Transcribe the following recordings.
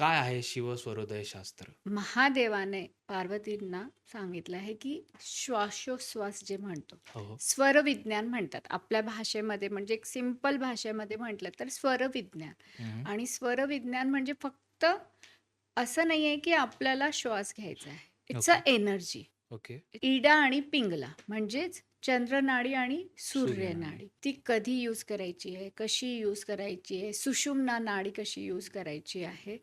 काय आहे शिवस्वरोदय शास्त्र? महादेवाने पार्वतींना सांगितलं आहे, की श्वासोश्वास जे म्हणतो, हो, हो. स्वरविज्ञान म्हणतात. आपल्या भाषेमध्ये म्हणजे एक सिंपल भाषेमध्ये म्हटलं तर स्वरविज्ञान. हं, आणि स्वरविज्ञान म्हणजे फक्त असं नाही आहे, की आपल्याला श्वास घ्यायचा आहे. It's a okay, energy. Okay. इडा आणि पिंगला म्हणजेच चंद्रनाडी आणि सूर्यनाडी. सूर्यनाडी. ती कधी यूज करायची आहे, कशी यूज करायची आहे, सुषुम्ना नाडी कशी यूज करायची आहे,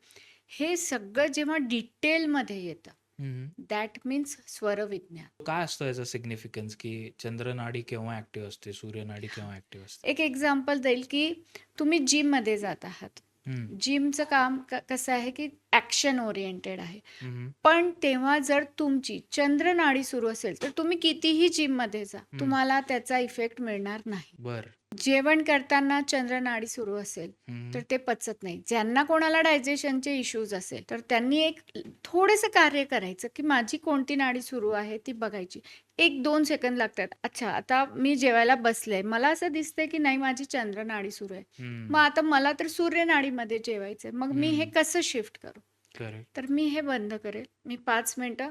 हे सगळं जेव्हा डिटेलमध्ये येतं, हं, दॅट मीन्स स्वरविज्ञान. काय असतं याचा सिग्निफिकन्स, की चंद्रनाडी केव्हा ॲक्टिव्ह असते, सूर्यनाडी केव्हा ॲक्टिव्ह असते? एक एक्झाम्पल देईल, की तुम्ही जिममध्ये जात आहात. हं, जिमचं काम कसं आहे, की ॲक्शन ओरिएंटेड आहे. हं, पण तेव्हा जर तुमची चंद्रनाडी सुरू असेल, तर तुम्ही कितीही जिममध्ये जा, हं. तुम्हाला त्याचा इफेक्ट मिळणार नाही. बरं. जेवण करताना चंद्रनाडी सुरू असेल, तर हं, ते पचत नाही. ज्यांना कोणाला डायजेशनचे इश्यूज असेल, तर त्यांनी एक थोडंसं कार्य करायचं, की माझी कोणती नाडी सुरू आहे ती बघायची. 1-2 सेकंद लागतात. अच्छा, आता मी जेवायला बसले. मला असं दिसतंय, की नाही माझी चंद्रनाडी सुरू आहे. मग हं, आता मला तर सूर्यनाडीमध्ये जेवायचंय. मग मी हे हं. कसं शिफ्ट करू? करेक्ट. तर मी हे बंद करेल. मी 5 मिनिटं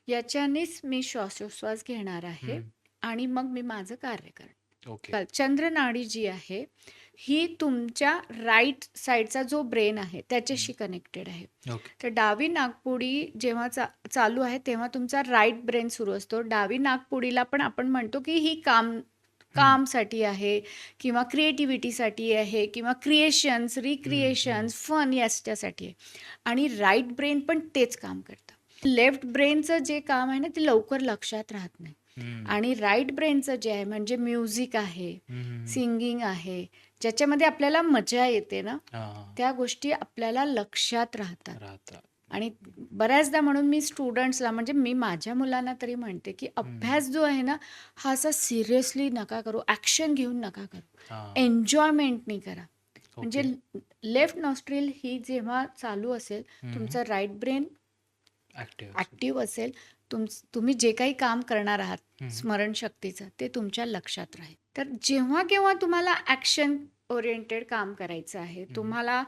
याच्यानेच मी श्वासोश्वास घेणार आहे हं. आणि मग मी माझं कार्य करेन. ओके, चंद्रनाडी जी आहे, ही तुमच्या राइट साइडचा जो ब्रेन आहे, हं. त्याच्याशी कनेक्टेड आहे. ओके. तर डावी नाकपुडी जेव्हा चालू आहे, तेव्हा तुमचा राइट ब्रेन सुरू असतो. डावी नाकपुडीला पण आपण म्हणतो, की ही हं, कामसाठी आहे किंवा क्रिएटिव्हिटीसाठी आहे किंवा क्रिएशन्स, हं, हं, रिक्रिएशन्स, फन याच्यासाठी आहे. आणि राइट ब्रेन पण तेच काम करतं. लेफ्ट ब्रेनचं जे काम आहे ना, ते लवकर लक्षात राहत नाही. हं, आणि राइट ब्रेनचं जे आहे म्हणजे म्युझिक आहे, हं, हं. सिंगिंग आहे, ज्याच्यामध्ये आपल्याला मजा येते ना, हां, हां. त्या गोष्टी आपल्याला लक्षात राहतात. राहतात. आणि बऱ्याचदा म्हणून मी स्टुडंट्सला म्हणजे मी माझ्या मुलांना तरी म्हणते, की हं. अभ्यास जो आहे ना, हा असा सिरियसली नका करू, ॲक्शन घेऊन नका करू. हां. एन्जॉयमेंटनी करा. म्हणजे ओके. लेफ्ट नॉस्ट्रिल ही जेव्हा चालू असेल, हं. तुमचं राइट ब्रेन ॲक्टिव्ह असेल. ॲक्टिव्ह असेल, तुम्ही जे काही काम करणार आहात हं, स्मरणशक्तीचं, ते तुमच्या लक्षात राहील. तर जेव्हा केव्हा तुम्हाला ॲक्शन ओरिएंटेड काम करायचं आहे, हं. तुम्हाला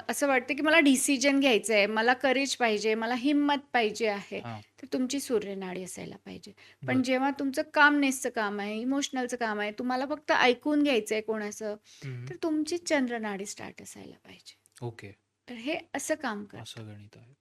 असं वाटतं की मला डिसिजन घ्यायचं आहे, मला करेज पाहिजे, मला हिंमत पाहिजे आहे, हां. तर तुमची सूर्यनाडी असायला पाहिजे. पण बरं. जेव्हा तुमचं कामनेसचं काम आहे, इमोशनलचं काम आहे, तुम्हाला फक्त ऐकून घ्यायचं आहे कोणाचं, हं. तर तुमची चंद्रनाडी स्टार्ट असायला पाहिजे. ओके. तर हे असं काम करतं. असं गणित आहे.